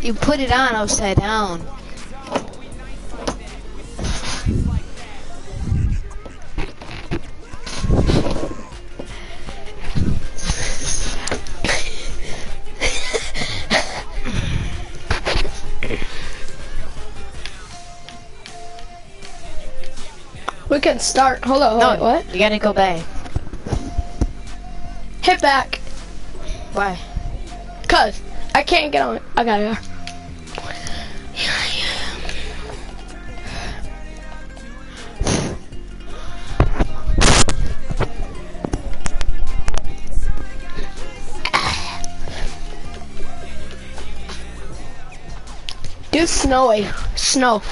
You put it on upside down. We can start. Hold on. No, Wait, what? You gotta go back. Hit back. Why? Cause I can't get on it. I got it. Do snowy. Snow.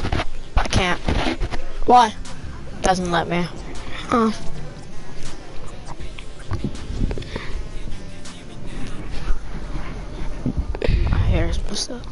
I can't. Why? Doesn't let me. Oh. Here's my stuff.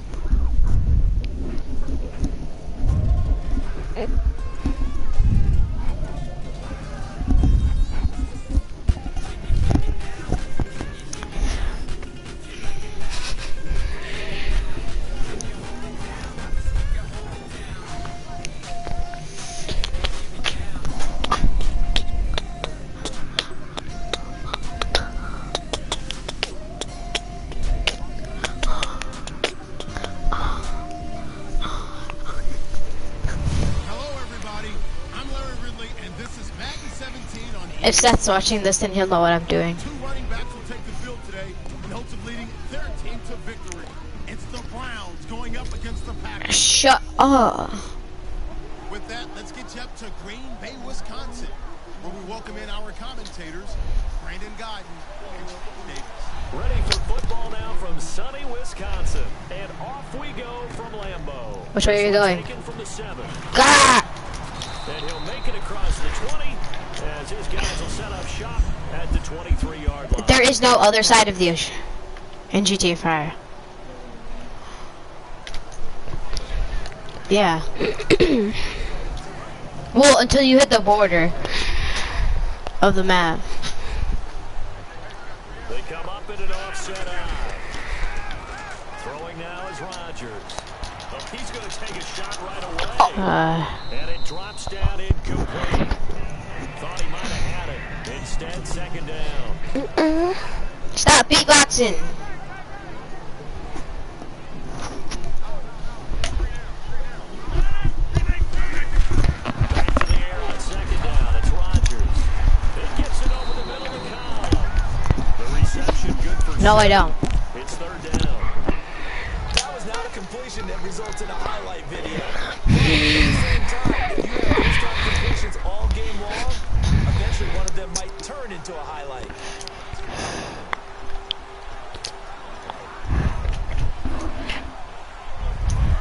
If Seth's watching this, then he'll know what I'm doing. Two running backs will take the field today in hopes of leading their team to victory. It's the Browns going up against the Packers. Shut up. With that, let's get you up to Green Bay, Wisconsin, where we welcome in our commentators, Brandon Guyton and Jim Davis. Ready for football now from sunny Wisconsin. And off we go from Lambeau. Which way are you going? Taken from the 7. God! And he'll make it across the 20 as his guys will set up shop at the 23-yard line. There is no other side of the ocean in GTA 5. Yeah. Well, until you hit the border of the map. They come up in an offset eye. Throwing now is Rodgers. Oh, he's going to take a shot right away. And it drops down incomplete. Thought he might have had it. Instead, second down. Stop beatboxing. Back to the air on second down. It's Rodgers. It gets it over the middle of the column. The reception good for No, I don't. It's third down. That was not a completion that results in a highlight video. But at the same time, if you have those kind of completions all game long, eventually one of them might turn into a highlight.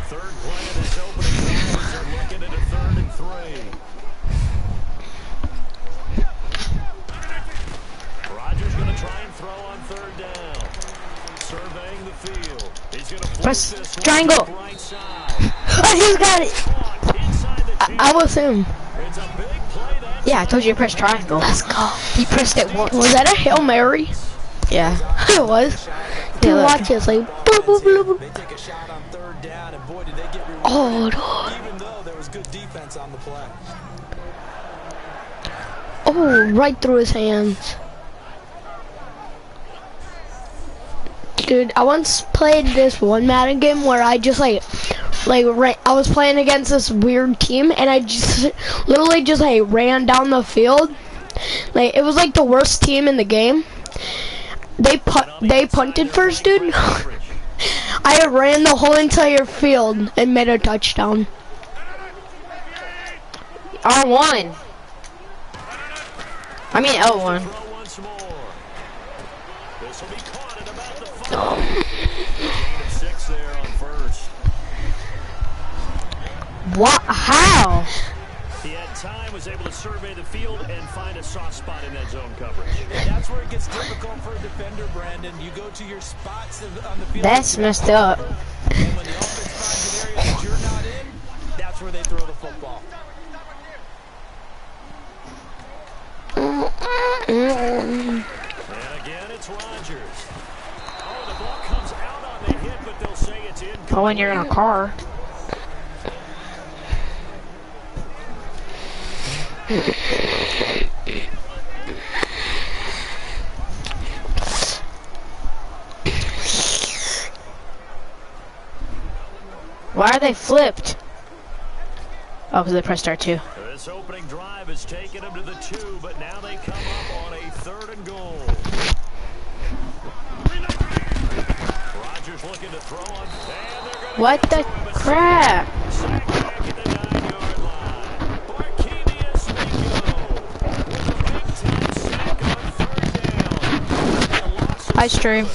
Third play of this opening drive. They're looking at a 3rd and 3. Rodgers going to try and throw on 3rd down. Surveying the field. He's going to Press this triangle. Right side. I just got it. Caught inside the I was him. It's a big play that Yeah, I told you to press triangle. Let's go. He pressed it once. Was that a Hail Mary? Yeah. It was. Yeah, Dude, look. watch this. Like, boop, boop, boop, boop. They take a shot on 3rd down, and boy, did they get rewarded. Oh, dude. Even though there was good defense on the play. Oh, right through his hands. Dude, I once played this one Madden game where I just I was playing against this weird team and I just literally just ran down the field. Like, it was like the worst team in the game. They punted first, dude. I ran the whole entire field and made a touchdown. R1. I mean L1. throw once more. This will be caught at about the 5. Gain of 6 there on 1st. What? How? He had time, was able to survey the field and find a soft spot in that zone coverage. And that's where it gets difficult for a defender, Brandon. You go to your spots on the field. That's messed up. And when the offense finds an area that you're not in, that's where they throw the football. And again, it's Rodgers. Oh, the ball comes out on the hit, but they'll say it's in. Oh, when you're in a car. Why are they flipped? Oh, because they pressed R2. This opening drive has taken them to the 2, but now they come up on a 3rd and goal. Rodgers looking to throw on. And they're gonna What the crap? sack back at the 9-yard line. Barkevius Mingo with a big-time sack on 3rd down. A loss of Hi, stream.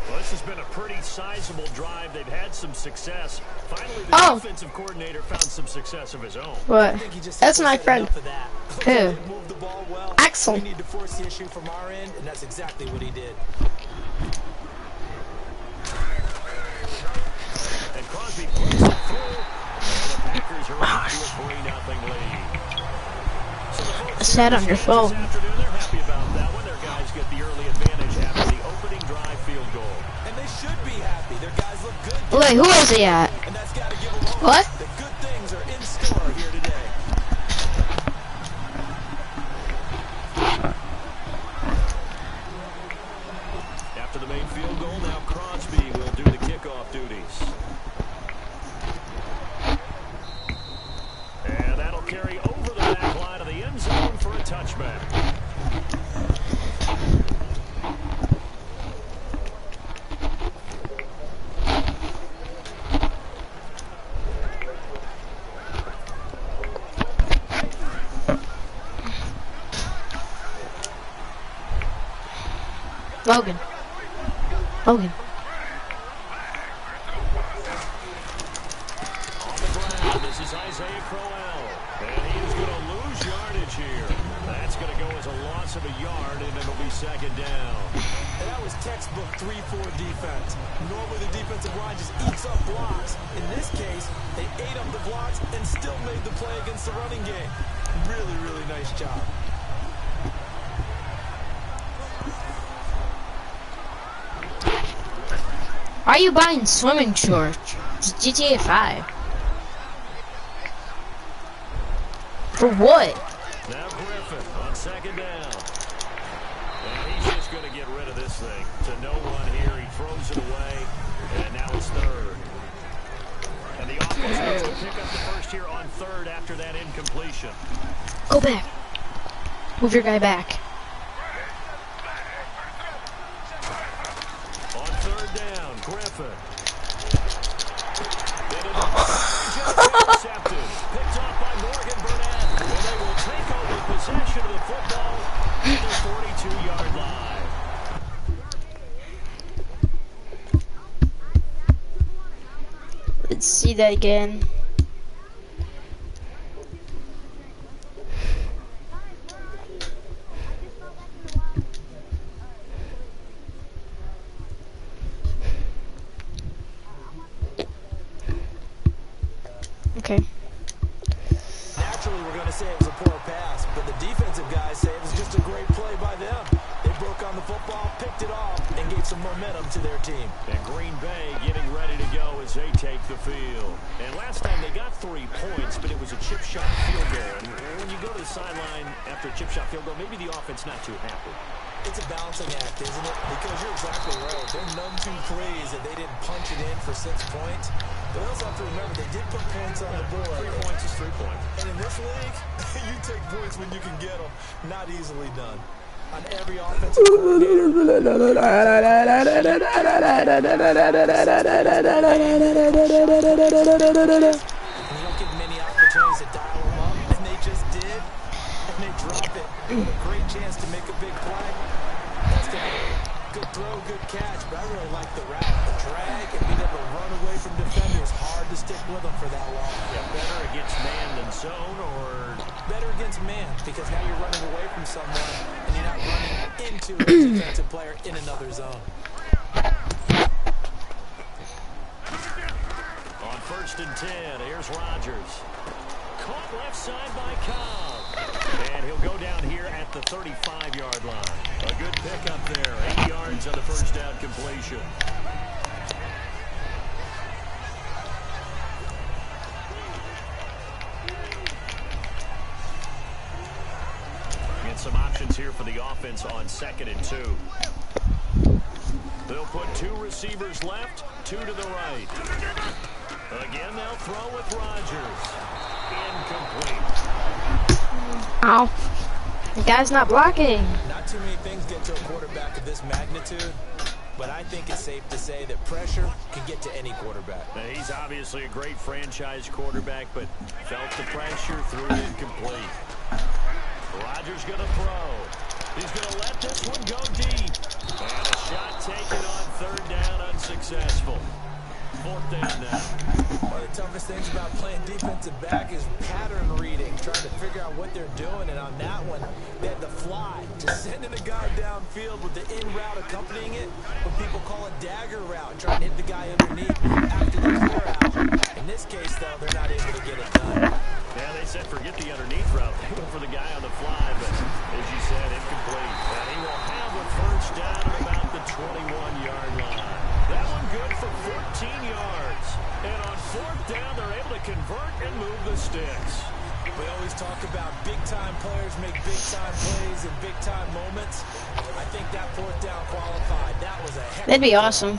Well, this has been a pretty sizable drive. They've had some success. Finally, the Oh. defensive coordinator found some success of his own. What? I think he just That's simply my said friend. enough of that. Who? They moved the ball well. Axel. We need to force the issue from our end, and that's exactly what he did. And Crosby puts it through. And the Packers are up to a 3-0 lead. So the folks Set on your this phone. afternoon, they're happy about that one. Their guys get the early advantage after the opening drive field goal. And they should be happy. Their guys look good. Wait, who is he at? And that's got to give them hope. What? The good things are in store here today. After the main field goal, now Crosby will do the kickoff duties. And that'll carry over the back line of the end zone for a touchback. Logan. Logan. On the ground, this is Isaiah Crowell. And he is going to lose yardage here. That's going to go as a loss of a yard, and it'll be 2nd down. And that was textbook 3-4 defense. Normally the defensive line just eats up blocks. In this case, they ate up the blocks and still made the play against the running game. Really, really nice job. Why are you buying swimming shorts? It's GTA 5. For what? Now Griffin on 2nd down. And he's just going to get rid of this thing. To no one here. He throws it away. And now it's 3rd. And the offense needs to pick up the first here on 3rd after that incompletion. Go back. Move your guy back. On 3rd down, Griffin. Intercepted. Picked off by Morgan Burnett. And they will take over possession of the football at their 42-yard line. Let's see that again. Okay. Naturally, we're going to say it was a poor pass, but the defensive guys say it was just a great play by them. They broke on the football, picked it off, and gave some momentum to their team. And Green Bay getting ready to go as they take the field. And last time they got 3 points, but it was a chip shot field goal. And when you go to the sideline after a chip shot field goal, maybe the offense not too happy. It's a balancing act, isn't it? Because you're exactly right. They're none too pleased that they didn't punch it in for 6 points. But they also have to remember they did put points on the board. 3 points is 3 points. And in this league, you take points when you can get them. Not easily done. On every offensive coordinator. You don't get many opportunities to dial them up, and they just did. And they drop it. Great chance to make a big play. That's going to hurt. Good throw, good catch, but I really like the route. The drag and being able to run away from defenders. Hard to stick with them for that long. Yeah, better against man than zone, or Better against man, because now you're running away from someone and you're not running into a defensive player in another zone. on 1st and 10, here's Rodgers. Caught left side by Cobb. And he'll go down here at the 35-yard line. A good pickup there. 8 yards on the first down completion. options here for the offense on 2nd and 2. They'll put 2 receivers left, 2 to the right. Again, they'll throw with Rodgers. Incomplete. Ow. The guy's not blocking. Not too many things get to a quarterback of this magnitude, but I think it's safe to say that pressure can get to any quarterback. Now, he's obviously a great franchise quarterback, but felt the pressure, threw it incomplete. Rodgers going to throw. He's going to let this one go deep. And a shot taken on 3rd down, unsuccessful. 4th down now. One of the toughest things about playing defensive back is pattern reading, trying to figure out what they're doing. And on that one, they had the fly, just sending a guy downfield with the in route accompanying it, what people call a dagger route, trying to hit the guy underneath after the clear out. In this case, though, they're not able to get it done. Yeah, they said forget the underneath route. They went for the guy on the fly, but as you said, incomplete. And he will have a 1st down at about the 21-yard line. That one good for 14 yards. And on 4th down, they're able to convert and move the sticks. We always talk about big-time players make big-time plays in big-time moments. I think that 4th down qualified. That was a heck of a That'd be play. awesome.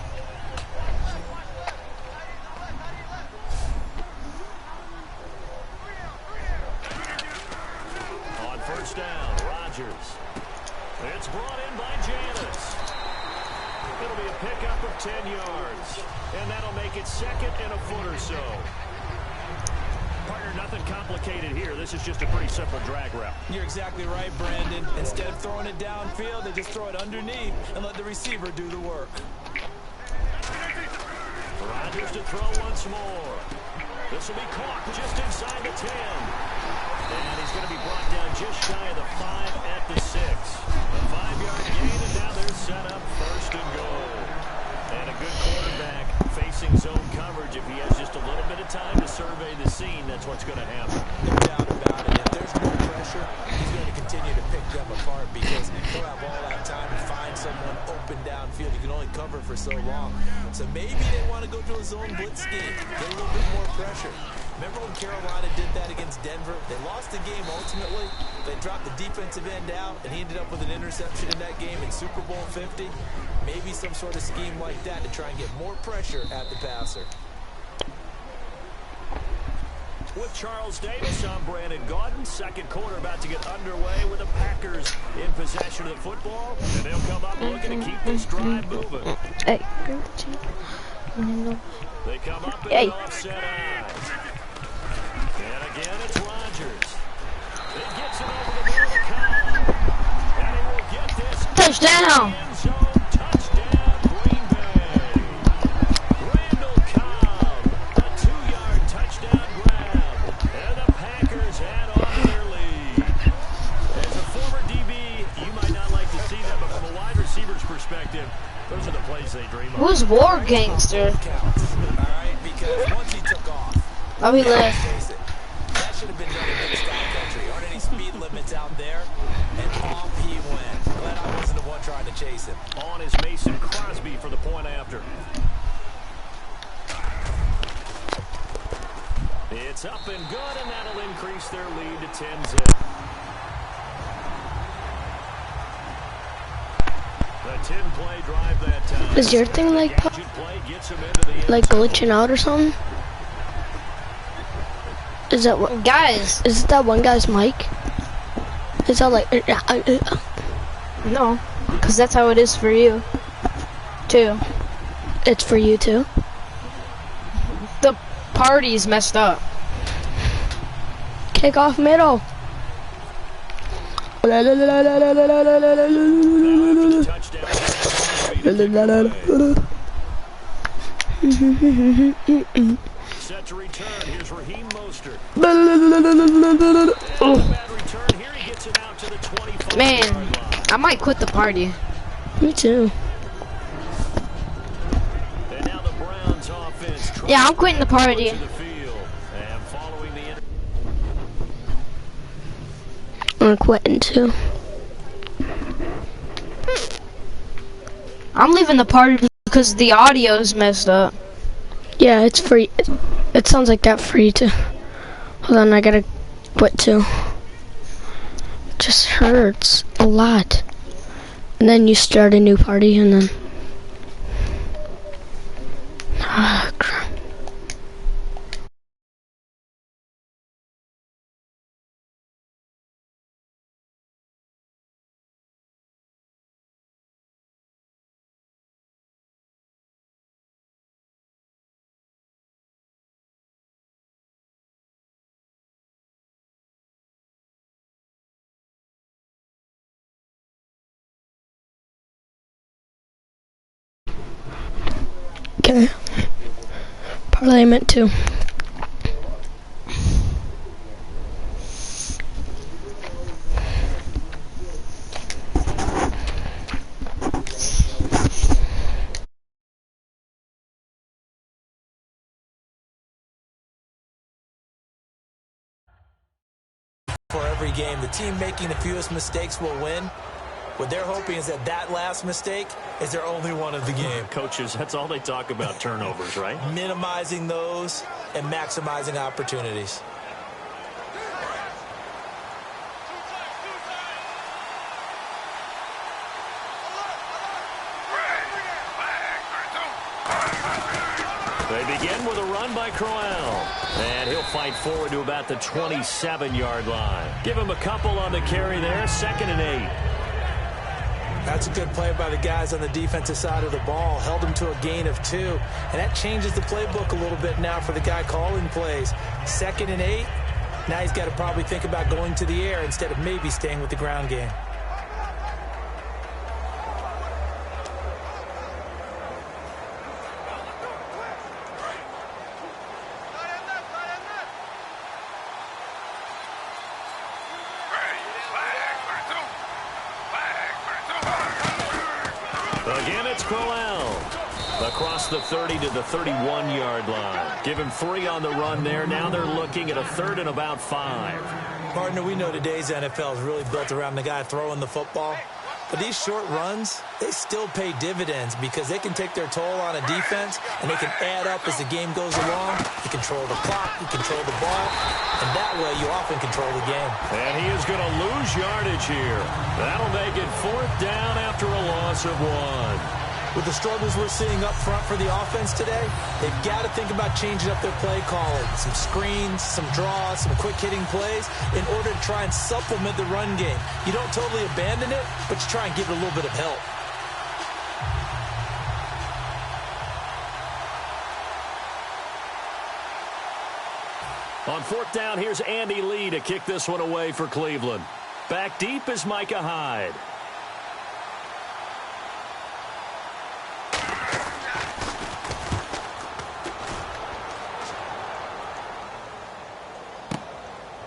On 1st down, Rodgers. It's brought in by Janis. It'll be a pickup of 10 yards. And that'll make it 2nd and a foot or so. Partner, nothing complicated here. This is just a pretty simple drag route. You're exactly right, Brandon. Instead of throwing it downfield, they just throw it underneath and let the receiver do the work. Rodgers to throw once more. This will be caught just inside the 10. And he's going to be brought down just shy of the 5 at the 6. A 5-yard gain, and now they're set up 1st and goal. And a good quarterback facing zone coverage. If he has just a little bit of time to survey the scene, that's what's going to happen. No doubt about it. If there's no pressure, he's going to continue to pick them apart because he'll have all that time to find someone open downfield. You can only cover for so long. So maybe they want to go to a zone blitz scheme, get a little bit more pressure. Remember when Carolina did that against Denver? They lost the game ultimately. They dropped the defensive end out, and he ended up with an interception in that game in Super Bowl 50. Maybe some sort of scheme like that to try and get more pressure at the passer. With Charles Davis, I'm Brandon Gaudin. 2nd quarter about to get underway with the Packers in possession of the football. And they'll come up looking to keep this drive moving. Hey. They come up in Hey. an offset eye. And again, it's Rodgers. He gets it over the middle of the column. And he will get this. Touchdown. End zone touchdown, Green Bay. Randall Cobb, a 2-yard touchdown grab. And the Packers add on to their lead. As a former DB, you might not like to see that, but from a wide receiver's perspective, those are the plays they dream of. Who's War Gangster? Counts, all right? Because once he took off, Oh, he left. face it, that should have been done in big sky country. Aren't any speed limits out there? And off he went. Glad I wasn't the one trying to chase him. On is Mason Crosby for the point after. It's up and good, and that'll increase their lead to 10-zip. The 10-play drive that time. Is your thing like Gadget play gets him into the end like zone. glitching out or something? Is that what? Guys, Is that one guy's mic? Is that like? no. Because that's how it is for you. Too. It's for you too. The party's messed up. Kick off middle. Touchdown. Set to return. Here's Raheem Mostert. Bad return here. He gets it out to the 25-yard Man, line. I might quit the party. Me too. And now the Browns offense tries Yeah, I'm quitting the party. to the field. And following the I'm quitting too. I'm leaving the party because the audio's messed up. Yeah, it's free. It sounds like that free too. Hold on, I gotta quit too. Just hurts a lot. And then you start a new party and then... Ah, crap. Okay. Parliament 2. For every game, the team making the fewest mistakes will win. What they're hoping is that that last mistake is their only one of the game. Coaches, that's all they talk about, turnovers, right? Minimizing those and maximizing opportunities. They begin with a run by Crowell. And he'll fight forward to about the 27-yard line. Give him a couple on the carry there, 2nd and 8. That's a good play by the guys on the defensive side of the ball. Held him to a gain of 2. And that changes the playbook a little bit now for the guy calling plays. 2nd and 8. Now he's got to probably think about going to the air instead of maybe staying with the ground game. Again, it's Crowell. Across the 30 to the 31-yard line. Give him 3 on the run there. Now they're looking at a 3rd and about 5. Partner, we know today's NFL is really built around the guy throwing the football. But these short runs, they still pay dividends because they can take their toll on a defense and they can add up as the game goes along. You control the clock, you control the ball, and that way you often control the game. And he is going to lose yardage here. That'll make it 4th down after a loss of 1. With the struggles we're seeing up front for the offense today, they've got to think about changing up their play calling. Some screens, some draws, some quick-hitting plays in order to try and supplement the run game. You don't totally abandon it, but you try and give it a little bit of help. On 4th down, here's Andy Lee to kick this one away for Cleveland. Back deep is Micah Hyde.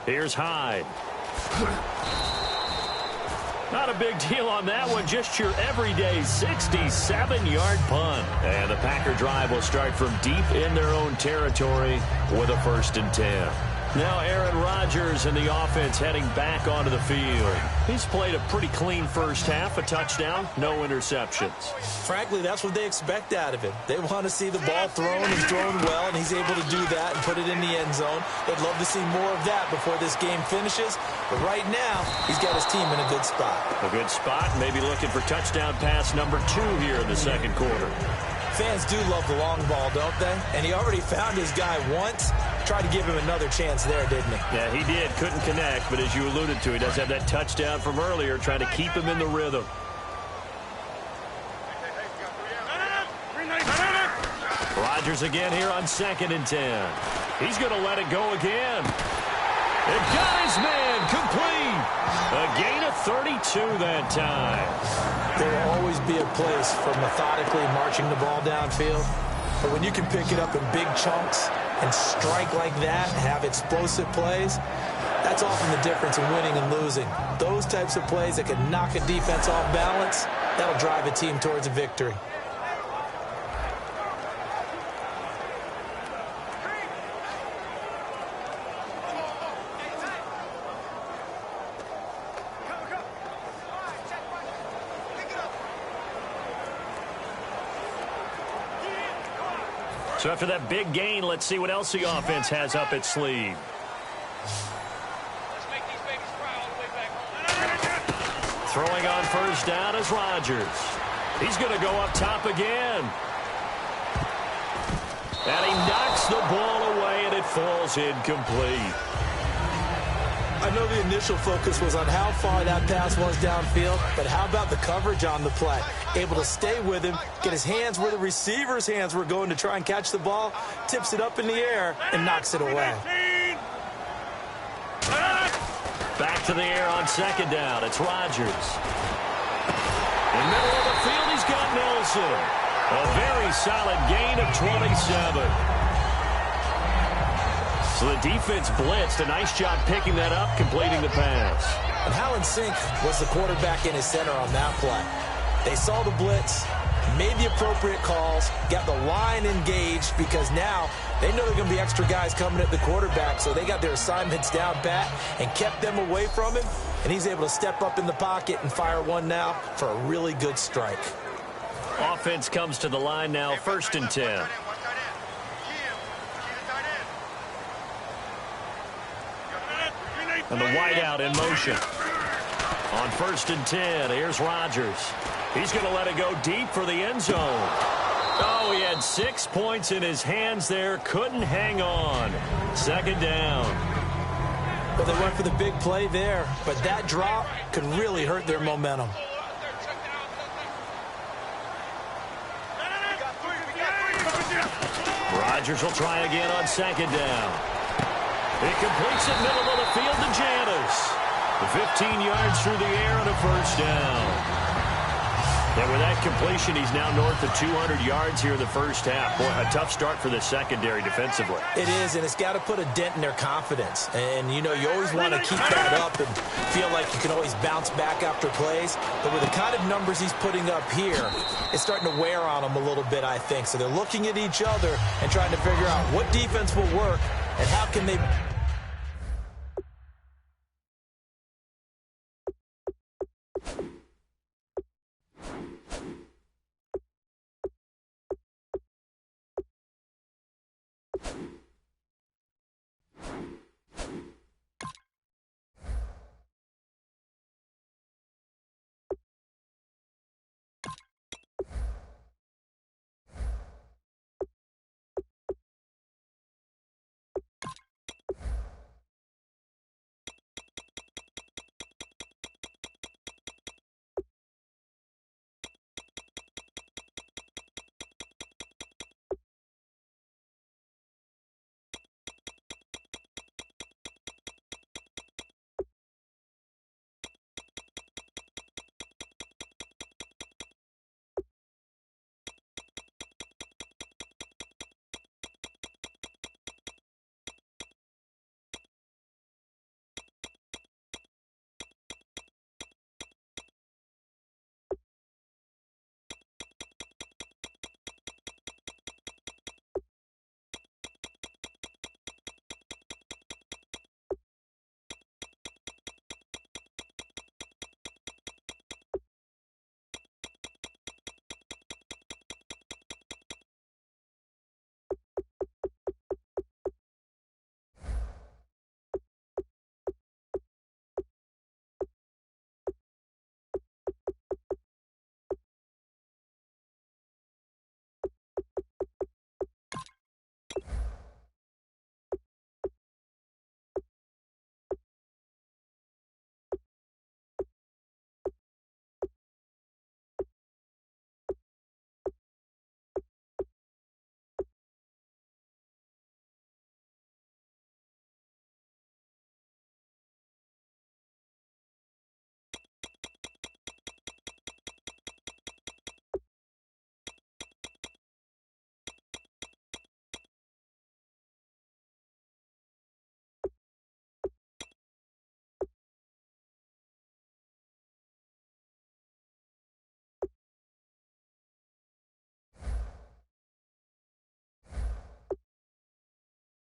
Here's Hyde. Not a big deal on that one. Just your everyday 67-yard punt. And the Packer drive will start from deep in their own territory with a 1st and 10. Now Aaron Rodgers and the offense heading back onto the field. He's played a pretty clean first half, a touchdown, no interceptions. Frankly, that's what they expect out of him. They want to see the ball thrown and thrown well, and he's able to do that and put it in the end zone. They'd love to see more of that before this game finishes. But right now, he's got his team in a good spot. A good spot, maybe looking for touchdown pass number 2 here in the 2nd quarter. Fans do love the long ball, don't they? And he already found his guy once. Tried to give him another chance there, didn't he? Yeah, he did. Couldn't connect, but as you alluded to, he does have that touchdown from earlier, trying to keep him in the rhythm. Rodgers again here on 2nd and 10. He's going to let it go again. It got his man complete. A gain of 32 that time. There will always be a place for methodically marching the ball downfield. But when you can pick it up in big chunks and strike like that, have explosive plays, that's often the difference in winning and losing. Those types of plays that can knock a defense off balance, that'll drive a team towards a victory. So after that big gain, let's see what else the offense has up its sleeve. Throwing on first down is Rodgers. He's going to go up top again. And he knocks the ball away, and it falls incomplete. I know the initial focus was on how far that pass was downfield, but how about the coverage on the play? Able to stay with him, get his hands where the receiver's hands were going to try and catch the ball, tips it up in the air, and knocks it away. Back to the air on second down. It's Rodgers. In the middle of the field, he's got Nelson. A very solid gain of 27. So the defense blitzed. A nice job picking that up, completing the pass. And how in sync was the quarterback in his center on that play? They saw the blitz, made the appropriate calls, got the line engaged because now they know there are going to be extra guys coming at the quarterback, so they got their assignments down pat and kept them away from him, and he's able to step up in the pocket and fire one now for a really good strike. Offense comes to the line now, 1st and 10. And the wideout in motion. On 1st and 10, here's Rodgers. He's going to let it go deep for the end zone. Oh, he had 6 points in his hands there. Couldn't hang on. 2nd down. Well, they went for the big play there, but that drop could really hurt their momentum. Rodgers will try again on 2nd down. It completes it middle of the field to Janis. 15 yards through the air and a 1st down. And with that completion, he's now north of 200 yards here in the 1st half. Boy, a tough start for the secondary defensively. It is, and it's got to put a dent in their confidence. And, you know, you always want to keep that up and feel like you can always bounce back after plays. But with the kind of numbers he's putting up here, it's starting to wear on them a little bit, I think. So they're looking at each other and trying to figure out what defense will work and how can they...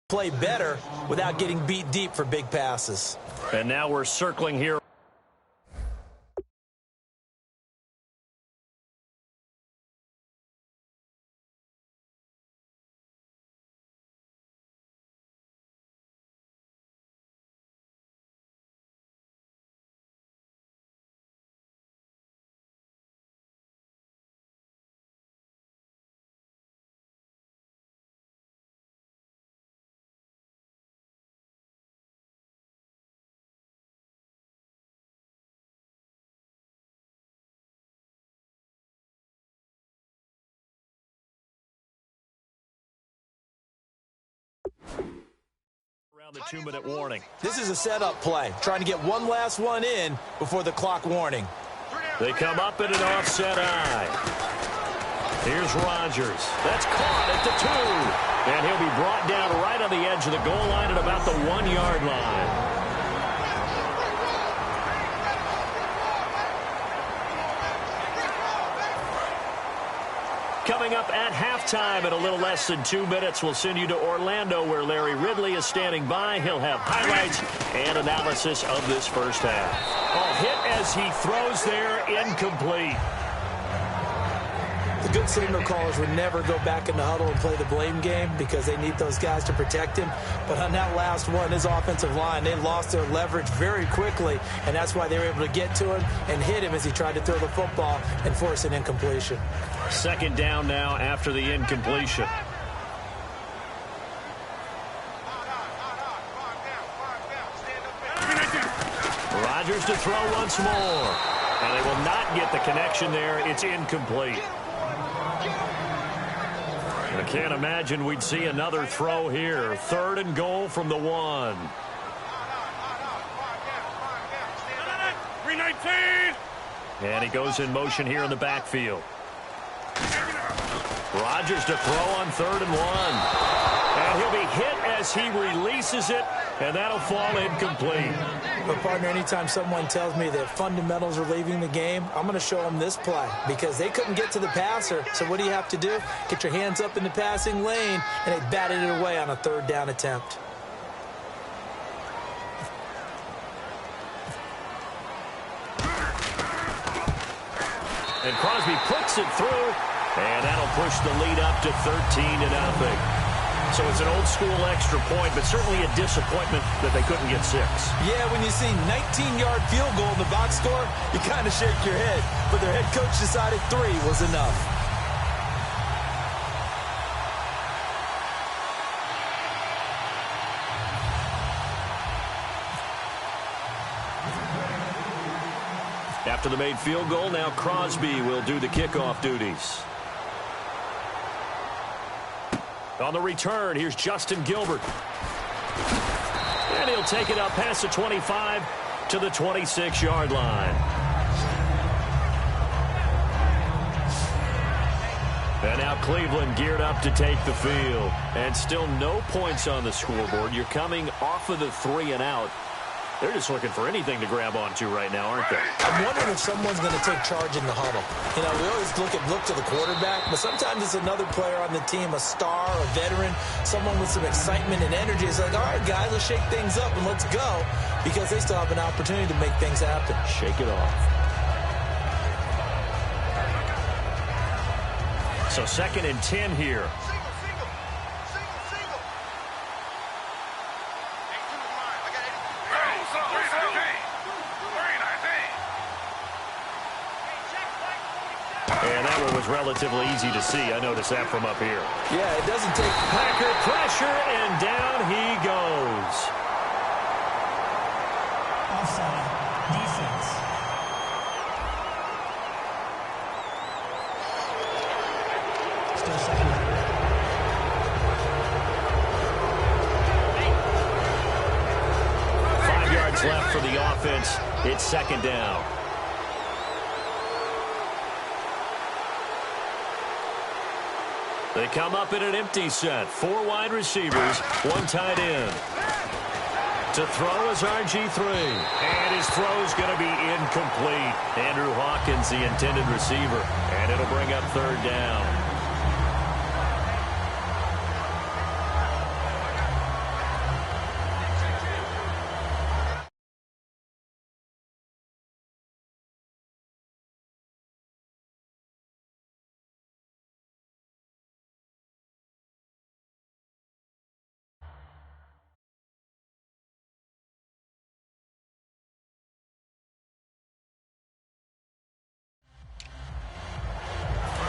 play better without getting beat deep for big passes. And now we're circling here. around the 2-minute warning. This is a setup play, trying to get one last one in before the clock warning. They come up in an offset eye. Here's Rodgers. That's caught at the 2. And he'll be brought down right on the edge of the goal line at about the 1-yard line. Coming up at halftime in a little less than 2 minutes, we'll send you to Orlando where Larry Ridley is standing by. He'll have highlights and analysis of this first half. Oh, hit as he throws there, incomplete. The good signal callers would never go back in the huddle and play the blame game because they need those guys to protect him. But on that last one, his offensive line, they lost their leverage very quickly, and that's why they were able to get to him and hit him as he tried to throw the football and force an incompletion. Second down now after the incompletion. Rodgers to throw once more. And they will not get the connection there. It's incomplete. I can't imagine we'd see another throw here. 3rd and goal from the 1. 319. And he goes in motion here in the backfield. Rodgers to throw on 3rd and 1. And he'll be hit as he releases it, and that'll fall incomplete. But, partner, anytime someone tells me that fundamentals are leaving the game, I'm going to show them this play because they couldn't get to the passer. So what do you have to do? Get your hands up in the passing lane, and they batted it away on a 3rd down attempt. And Crosby puts it through, and that'll push the lead up to 13-0. So it's an old-school extra point, but certainly a disappointment that they couldn't get 6. Yeah, when you see 19-yard field goal in the box score, you kind of shake your head. But their head coach decided 3 was enough. After the made field goal, now Crosby will do the kickoff duties. On the return, here's Justin Gilbert. And he'll take it up past the 25 to the 26-yard line. And now Cleveland geared up to take the field. And still no points on the scoreboard. You're coming off of the 3 and out. They're just looking for anything to grab onto right now, aren't they? I'm wondering if someone's going to take charge in the huddle. You know, we always look to the quarterback, but sometimes it's another player on the team, a star, a veteran, someone with some excitement and energy. It's like, all right, guys, let's shake things up and let's go, because they still have an opportunity to make things happen. Shake it off. So 2nd and 10 here. And that one was relatively easy to see. I noticed that from up here. Yeah, it doesn't take Packer pressure, and down he goes. Offside. Defense. Still second. 5 yards left for the offense. It's 2nd down. They come up in an empty set. 4 wide receivers, 1 tight end. To throw is RG3. And his throw's going to be incomplete. Andrew Hawkins, the intended receiver. And it'll bring up 3rd down.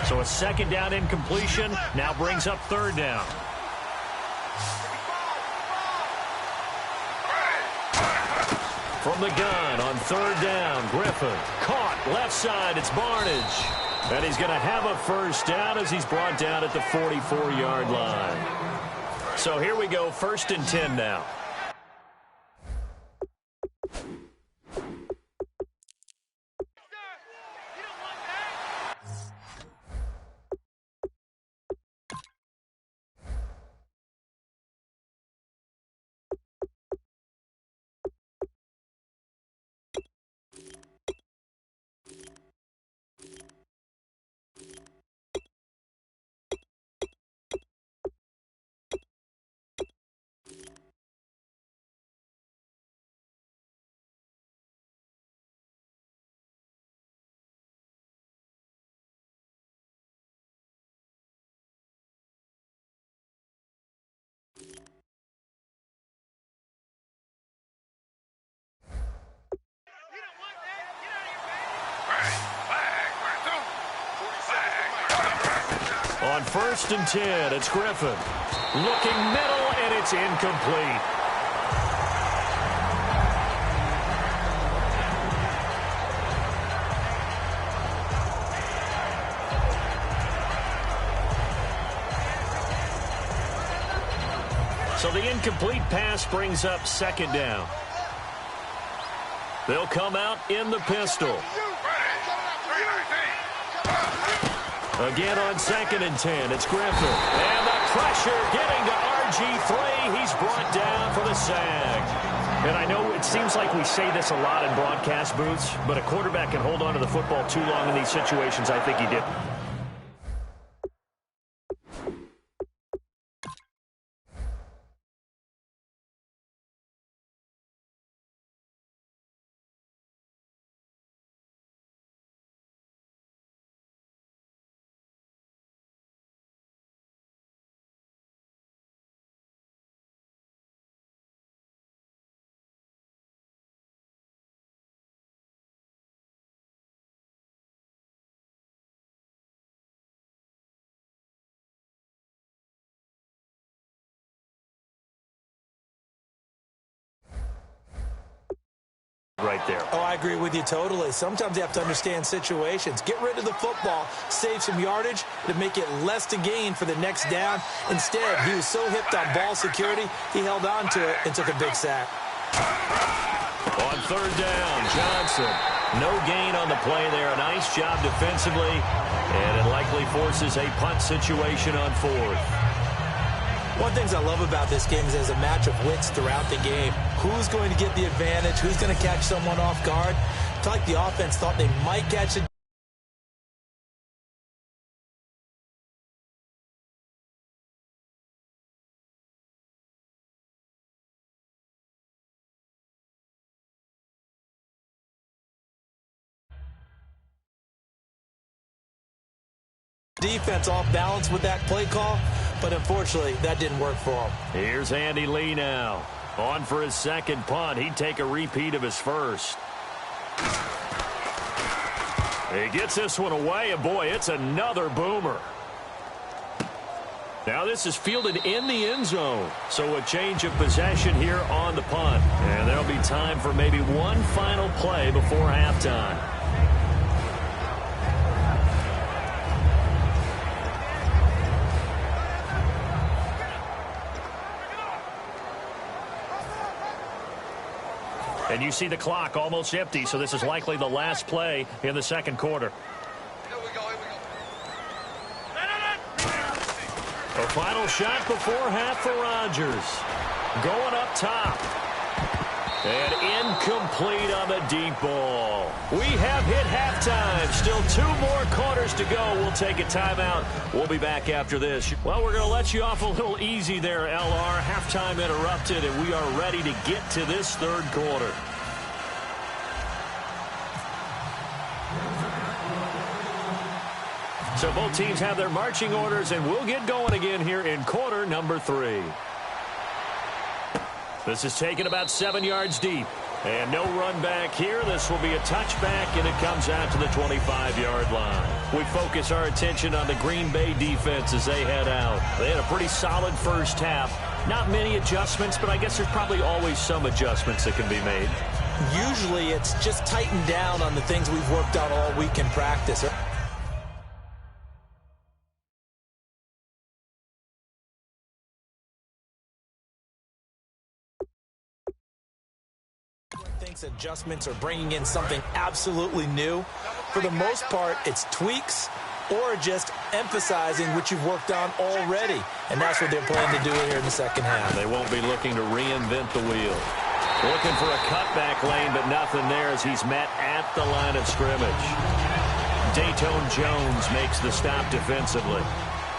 So a 2nd down incompletion now brings up 3rd down. From the gun on 3rd down, Griffin caught left side. It's Barnage. And he's going to have a 1st down as he's brought down at the 44-yard line. So here we go, 1st and 10 now. 1st and 10. It's Griffin. Looking middle, and it's incomplete. So the incomplete pass brings up 2nd down. They'll come out in the pistol. Again on 2nd and 10, it's Griffin. And the pressure getting to RG3. He's brought down for the sack. And I know it seems like we say this a lot in broadcast booths, but a quarterback can hold on to the football too long in these situations. I think he did. Right there. Oh, I agree with you totally. Sometimes you have to understand situations. Get rid of the football, save some yardage to make it less to gain for the next down. Instead, he was so hipped on ball security, he held on to it and took a big sack. On 3rd down, Johnson. No gain on the play there. A nice job defensively, and it likely forces a punt situation on 4th. One of the things I love about this game is there's a match of wits throughout the game. Who's going to get the advantage? Who's going to catch someone off guard? I feel like the offense thought they might catch it. Defense off balance with that play call, but unfortunately that didn't work for him. Here's Andy Lee now. On for his 2nd punt. He'd take a repeat of his 1st. He gets this one away, and boy, it's another boomer. Now this is fielded in the end zone, so a change of possession here on the punt. And there'll be time for maybe one final play before halftime. And you see the clock almost empty, so this is likely the last play in the 2nd quarter. A final shot before half for Rodgers. Going up top. And incomplete on the deep ball. We have hit halftime. Still 2 more quarters to go. We'll take a timeout. We'll be back after this. Well, we're going to let you off a little easy there, LR. Halftime interrupted, and we are ready to get to this 3rd quarter. So both teams have their marching orders, and we'll get going again here in quarter number 3. This is taken about 7 yards deep. And no run back here. This will be a touchback, and it comes out to the 25-yard line. We focus our attention on the Green Bay defense as they head out. They had a pretty solid first half. Not many adjustments, but I guess there's probably always some adjustments that can be made. Usually it's just tightened down on the things we've worked on all week in practice. Thinks adjustments are bringing in something absolutely new. For the most part, it's tweaks or just emphasizing what you've worked on already. And that's what they're planning to do here in the 2nd half. They won't be looking to reinvent the wheel. Looking for a cutback lane, but nothing there as he's met at the line of scrimmage. Dayton Jones makes the stop defensively.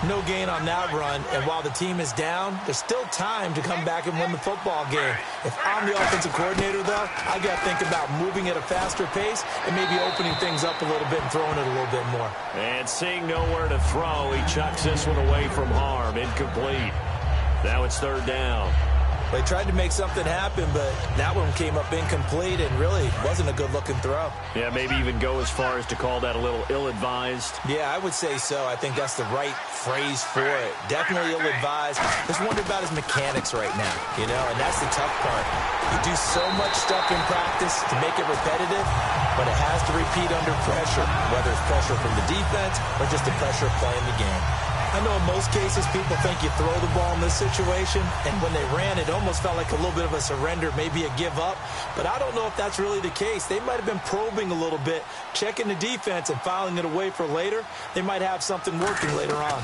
No gain on that run, and while the team is down, there's still time to come back and win the football game. If I'm the offensive coordinator, though, I got to think about moving at a faster pace and maybe opening things up a little bit and throwing it a little bit more. And seeing nowhere to throw, he chucks this one away from harm. Incomplete. Now it's 3rd down. They tried to make something happen, but that one came up incomplete and really wasn't a good-looking throw. Yeah, maybe even go as far as to call that a little ill-advised. Yeah, I would say so. I think that's the right phrase for it. Definitely ill-advised. Just wonder about his mechanics right now, you know, and that's the tough part. You do so much stuff in practice to make it repetitive, but it has to repeat under pressure, whether it's pressure from the defense or just the pressure of playing the game. I know in most cases people think you throw the ball in this situation, and when they ran, it almost felt like a little bit of a surrender, maybe a give up. But I don't know if that's really the case. They might have been probing a little bit, checking the defense and filing it away for later. They might have something working later on.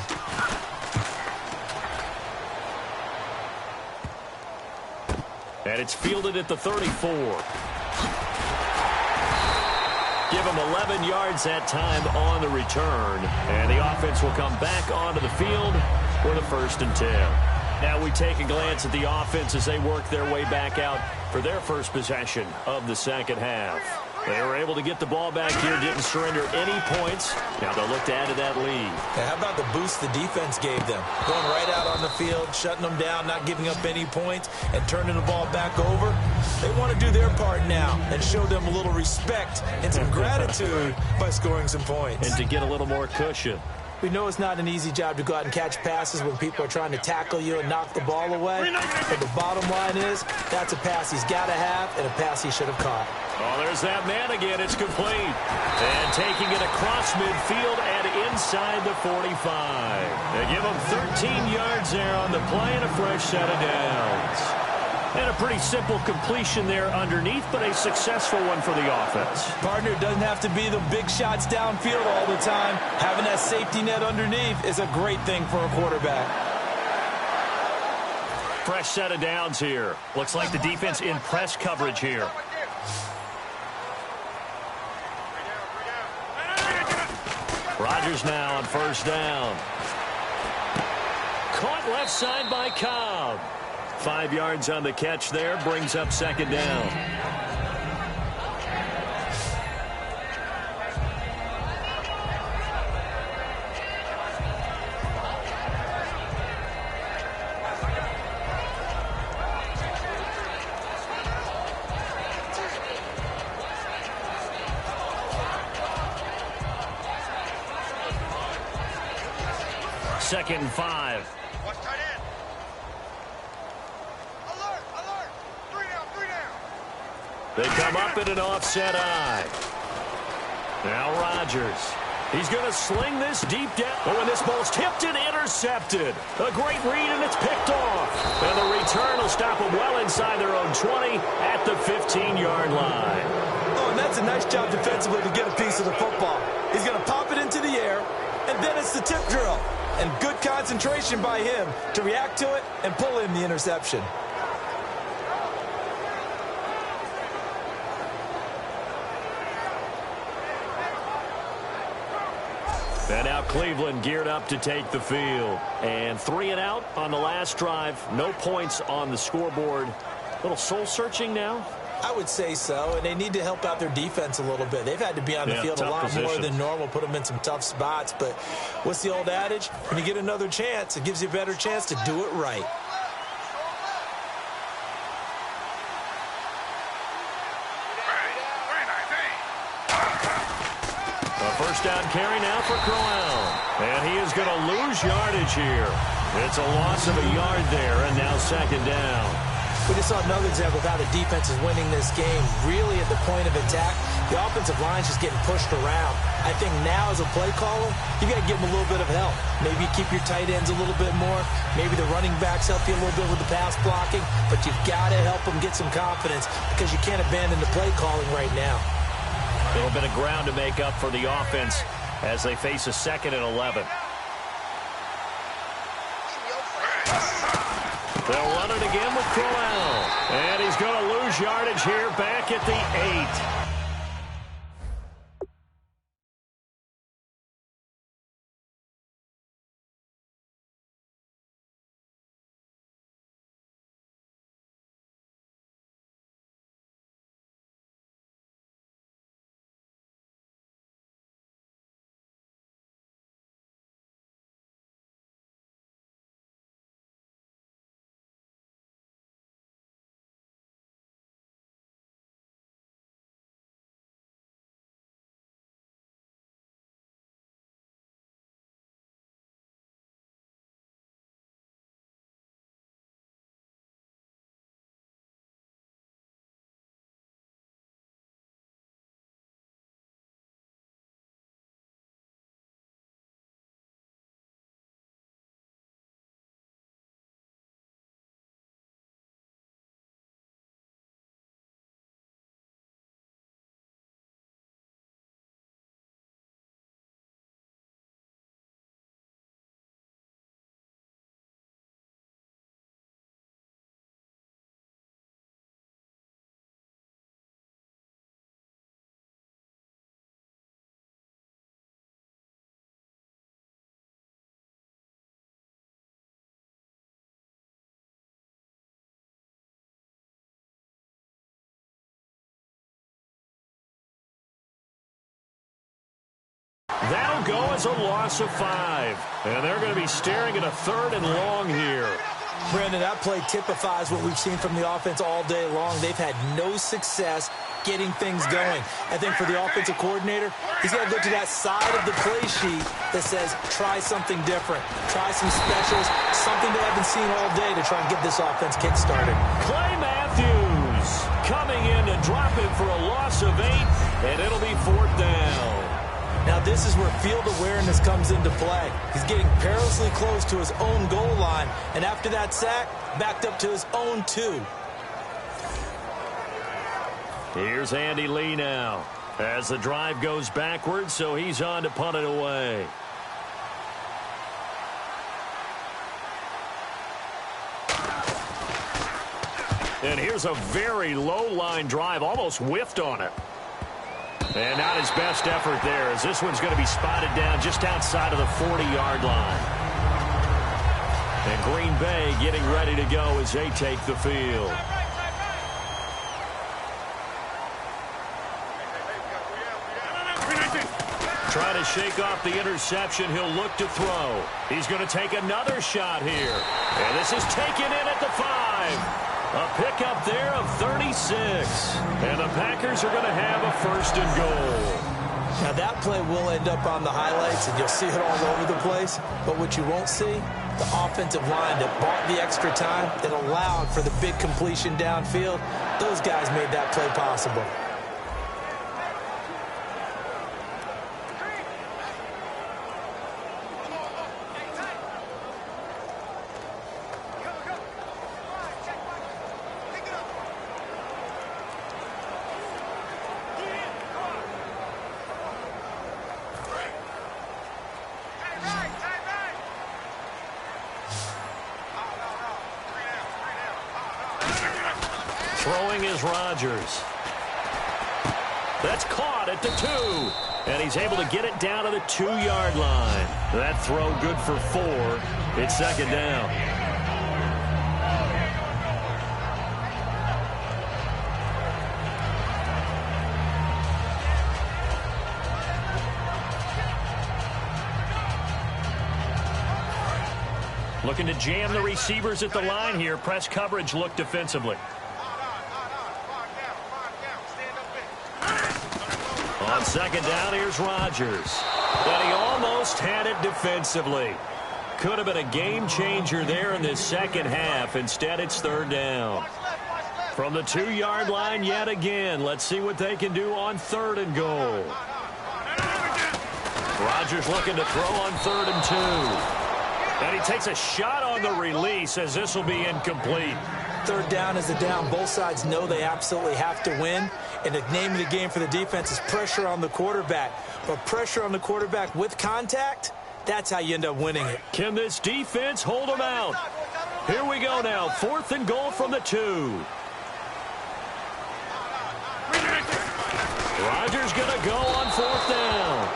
And it's fielded at the 34. Give him 11 yards that time on the return. And the offense will come back onto the field for the 1st and 10. Now we take a glance at the offense as they work their way back out for their first possession of the second half. They were able to get the ball back here, didn't surrender any points. Now they'll look to add to that lead. Yeah, how about the boost the defense gave them? Going right out on the field, shutting them down, not giving up any points, and turning the ball back over. They want to do their part now and show them a little respect and some gratitude by scoring some points. And to get a little more cushion. We know it's not an easy job to go out and catch passes when people are trying to tackle you and knock the ball away. But the bottom line is, that's a pass he's got to have and a pass he should have caught. Oh, there's that man again. It's complete. And taking it across midfield and inside the 45. They give him 13 yards there on the play and a fresh set of downs. And a pretty simple completion there underneath, but a successful one for the offense. Partner, it doesn't have to be the big shots downfield all the time. Having that safety net underneath is a great thing for a quarterback. Fresh set of downs here. Looks like the defense in press coverage here. Rodgers now on 1st down. Caught left side by Cobb. 5 yards on the catch there, brings up 2nd down. Second and 5. They come up in an offset eye. Now Rodgers. He's going to sling this deep down. Oh, and this ball's tipped and intercepted. A great read, and it's picked off. And the return will stop them well inside their own 20 at the 15-yard line. Oh, and that's a nice job defensively to get a piece of the football. He's going to pop it into the air, and then it's the tip drill. And good concentration by him to react to it and pull in the interception. And now Cleveland geared up to take the field. And 3 and out on the last drive. No points on the scoreboard. A little soul-searching now? I would say so, and they need to help out their defense a little bit. They've had to be on the field a lot more than normal, put them in some tough spots. But what's the old adage? When you get another chance, it gives you a better chance to do it right. First down carry now for Crowell. And he is going to lose yardage here. It's a loss of a yard there, and now 2nd down. We just saw another example of how the defense is winning this game. Really at the point of attack, the offensive line's just getting pushed around. I think now as a play caller, you got to give them a little bit of help. Maybe keep your tight ends a little bit more. Maybe the running backs help you a little bit with the pass blocking. But you've got to help them get some confidence because you can't abandon the play calling right now. A little bit of ground to make up for the offense as they face a 2nd and 11. They'll run it again with Crowell. And he's going to lose yardage here back at the 8. was a loss of 5. And they're going to be staring at a 3rd and long here. Brandon, that play typifies what we've seen from the offense all day long. They've had no success getting things going. I think for the offensive coordinator, he's got to go to that side of the play sheet that says, try something different. Try some specials, something they haven't seen all day to try and get this offense kick-started. Clay Matthews coming in to drop him for a loss of 8, and it'll be 4th down. Now this is where field awareness comes into play. He's getting perilously close to his own goal line, and after that sack, backed up to his own 2. Here's Andy Lee now as the drive goes backwards, so he's on to punt it away. And here's a very low line drive, almost whiffed on it. And not his best effort there, as this one's going to be spotted down just outside of the 40-yard line. And Green Bay getting ready to go as they take the field. Trying to shake off the interception. He'll look to throw. He's going to take another shot here. And this is taken in at the 5. A pickup there of 36. And the Packers are going to have a 1st and goal. Now that play will end up on the highlights, and you'll see it all over the place. But what you won't see, the offensive line that bought the extra time, that allowed for the big completion downfield, those guys made that play possible. Throwing is Rodgers. That's caught at the 2. And he's able to get it down to the 2-yard line. That throw good for 4. It's 2nd down. Looking to jam the receivers at the line here. Press coverage look defensively. On 2nd down, here's Rodgers. And he almost had it defensively. Could have been a game changer there in this second half. Instead, it's 3rd down. From the 2-yard line yet again. Let's see what they can do on 3rd and goal. Rodgers looking to throw on 3rd and 2. And he takes a shot on the release as this will be incomplete. 3rd down is the down. Both sides know they absolutely have to win. And the name of the game for the defense is pressure on the quarterback. But pressure on the quarterback with contact, that's how you end up winning it. Can this defense hold them out? Here we go now. 4th and goal from the 2. Rodgers going to go on 4th down.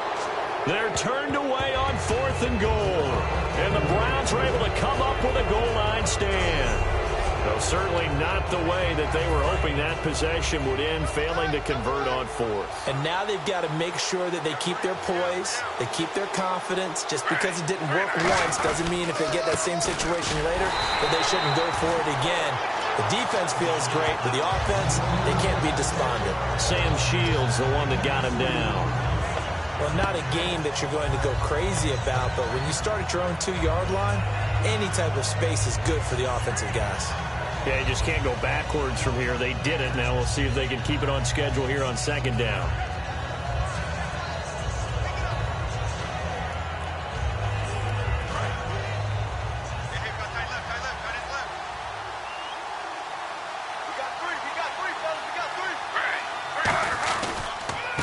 They're turned away on 4th and goal. And the Browns are able to come up with a goal line stand. Though certainly not the way that they were hoping that possession would end, failing to convert on 4th. And now they've got to make sure that they keep their poise, they keep their confidence. Just because it didn't work once doesn't mean if they get that same situation later that they shouldn't go for it again. The defense feels great, but the offense, they can't be despondent. Sam Shields, the one that got him down. Well, not a game that you're going to go crazy about, but when you start at your own 2-yard line, any type of space is good for the offensive guys. Yeah, you just can't go backwards from here. They did it. Now we'll see if they can keep it on schedule here on 2nd down.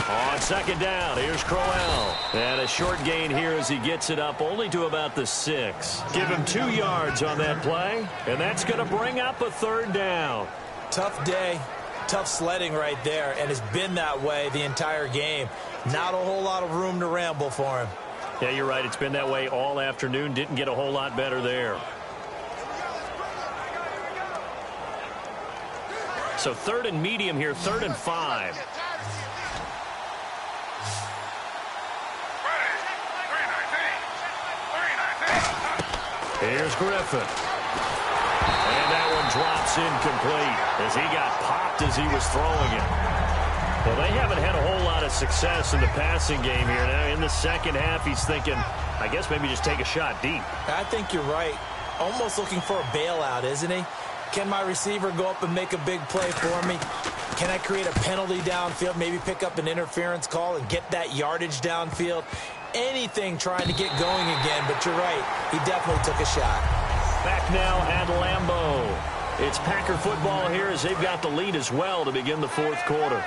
On 2nd down, here's Crowell. And a short gain here as he gets it up only to about the 6. Give him 2 yards on that play, and that's going to bring up a 3rd down. Tough day, tough sledding right there, and it's been that way the entire game. Not a whole lot of room to ramble for him. Yeah, you're right. It's been that way all afternoon. Didn't get a whole lot better there. So 3rd and medium here, 3rd and 5. Here's Griffin. And that one drops incomplete as he got popped as he was throwing it. Well, they haven't had a whole lot of success in the passing game here. Now, in the second half, he's thinking, I guess maybe just take a shot deep. I think you're right. Almost looking for a bailout, isn't he? Can my receiver go up and make a big play for me? Can I create a penalty downfield, maybe pick up an interference call and get that yardage downfield? Anything trying to get going again, but you're right. He definitely took a shot. Back now at Lambeau. It's Packer football here as they've got the lead as well to begin the fourth quarter.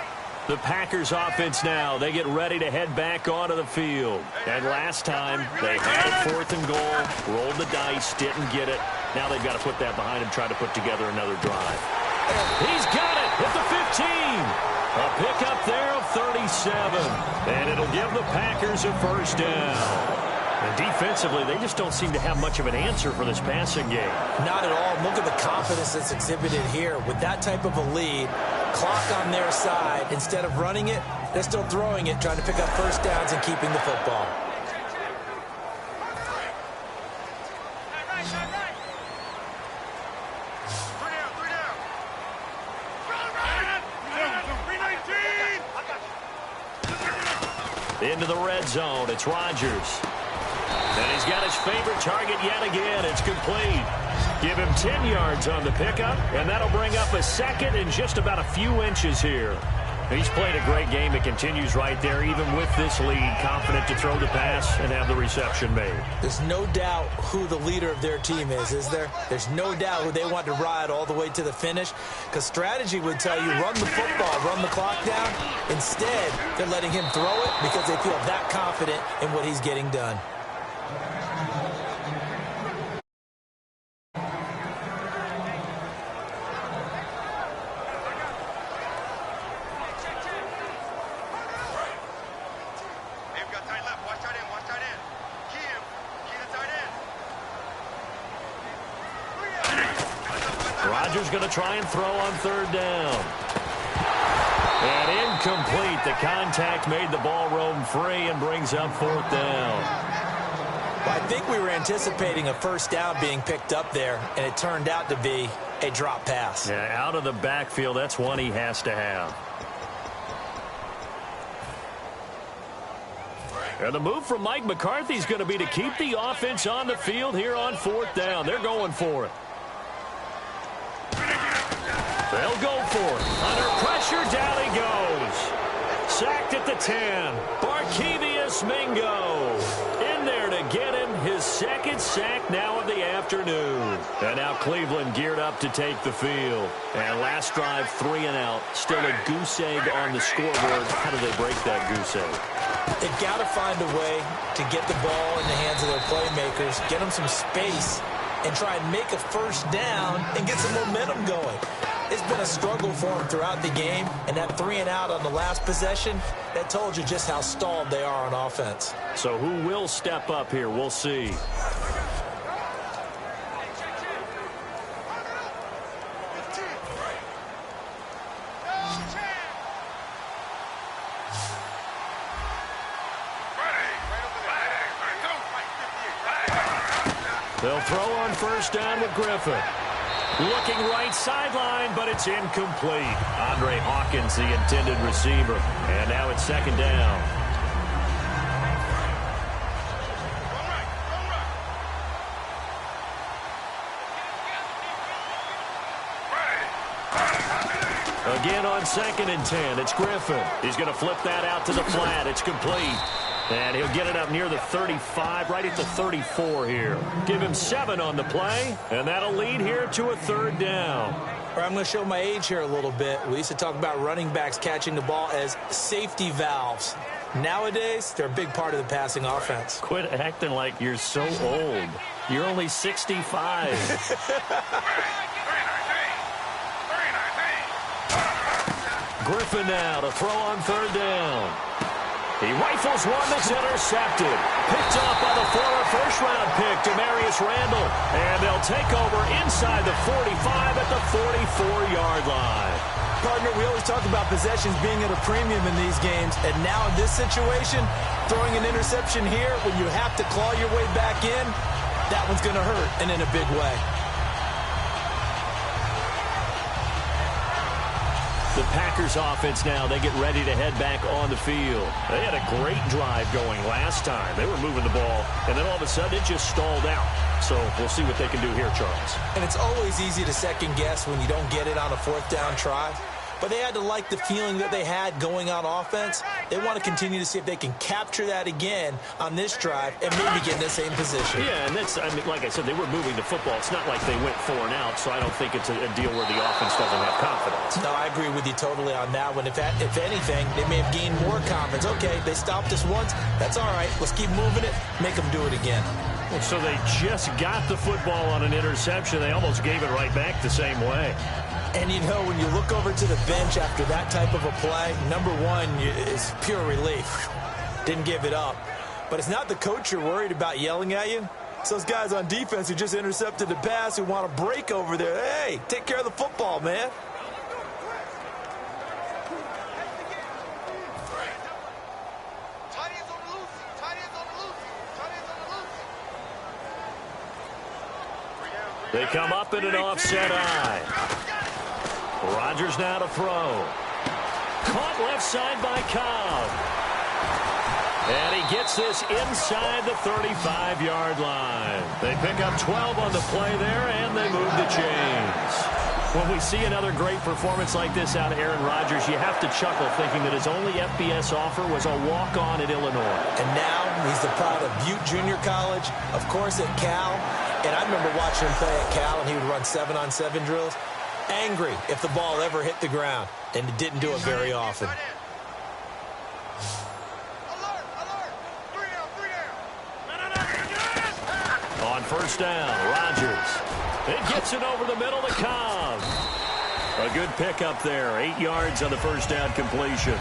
The Packers offense now, they get ready to head back onto the field. And last time, they had it 4th and goal, rolled the dice, didn't get it. Now they've got to put that behind him, try to put together another drive. He's got it at the 15. A pickup there of 37. And it'll give the Packers a first down. And defensively, they just don't seem to have much of an answer for this passing game. Not at all. Look at the confidence that's exhibited here. With that type of a lead, clock on their side, instead of running it, they're still throwing it, trying to pick up first downs and keeping the football. Into the red zone, it's Rodgers. And he's got his favorite target yet again. It's complete. Give him 10 yards on the pickup, and that'll bring up a second in just about a few inches here. He's played a great game. It continues right there, even with this lead, confident to throw the pass and have the reception made. There's no doubt who the leader of their team is there? There's no doubt who they want to ride all the way to the finish, because strategy would tell you run the football, run the clock down. Instead, they're letting him throw it because they feel that confident in what he's getting done. Rodgers going to try and throw on 3rd down. And incomplete. The contact made the ball roam free and brings up 4th down. Well, I think we were anticipating a first down being picked up there, and it turned out to be a drop pass. Yeah, out of the backfield, that's one he has to have. And the move from Mike McCarthy is going to be to keep the offense on the field here on 4th down. They're going for it. They'll go for it. Under pressure, down he goes. Sacked at the 10. Barkevious Mingo in there to get him his 2nd sack now of the afternoon. And now Cleveland geared up to take the field. And last drive, 3 and out. Still a goose egg on the scoreboard. How do they break that goose egg? They've got to find a way to get the ball in the hands of their playmakers, get them some space, and try and make a first down and get some momentum going. It's been a struggle for them throughout the game, and that 3 and out on the last possession, that told you just how stalled they are on offense. So who will step up here? We'll see. They'll throw on first down with Griffin. Looking right sideline, but it's incomplete. Andre Hawkins, the intended receiver. And now it's 2nd down. Again on 2nd and 10, it's Griffin. He's going to flip that out to the flat. It's complete. And he'll get it up near the 35, right at the 34 here. Give him 7 on the play, and that'll lead here to a 3rd down. All right, I'm going to show my age here a little bit. We used to talk about running backs catching the ball as safety valves. Nowadays, they're a big part of the passing offense. Quit acting like you're so old. You're only 65. Griffin now to throw on 3rd down. He rifles one that's intercepted. Picked up by the former first-round pick, Demarius Randall. And they'll take over inside the 45 at the 44-yard line. Partner, we always talk about possessions being at a premium in these games. And now in this situation, throwing an interception here when you have to claw your way back in, that one's going to hurt, and in a big way. The Packers offense now, they get ready to head back on the field. They had a great drive going last time. They were moving the ball, and then all of a sudden it just stalled out. So we'll see what they can do here, Charles. And it's always easy to second guess when you don't get it on a fourth down try. But they had to like the feeling that they had going on offense. They want to continue to see if they can capture that again on this drive and maybe get in the same position. Yeah, and that's, I mean, like I said, they were moving the football. It's not like they went 4 and out, so I don't think it's a deal where the offense doesn't have confidence. No, I agree with you totally on that one. If anything, they may have gained more confidence. Okay, they stopped us once. That's all right. Let's keep moving it. Make them do it again. So they just got the football on an interception. They almost gave it right back the same way. And, you know, when you look over to the bench after that type of a play, number one is pure relief. Didn't give it up. But it's not the coach you're worried about yelling at you. It's those guys on defense who just intercepted the pass who want to break over there. Hey, take care of the football, man. They come up in an offset eye. Rodgers now to throw. Caught left side by Cobb. And he gets this inside the 35-yard line. They pick up 12 on the play there, and they move the chains. When we see another great performance like this out of Aaron Rodgers, you have to chuckle thinking that his only FBS offer was a walk-on at Illinois. And now he's the product of Butte Junior College, of course at Cal. And I remember watching him play at Cal, and he would run 7-on-7 drills. Angry if the ball ever hit the ground, and it didn't do it very often. On first down, Rodgers. It gets it over the middle to Cobb. A good pickup there, 8 yards on the first down completion.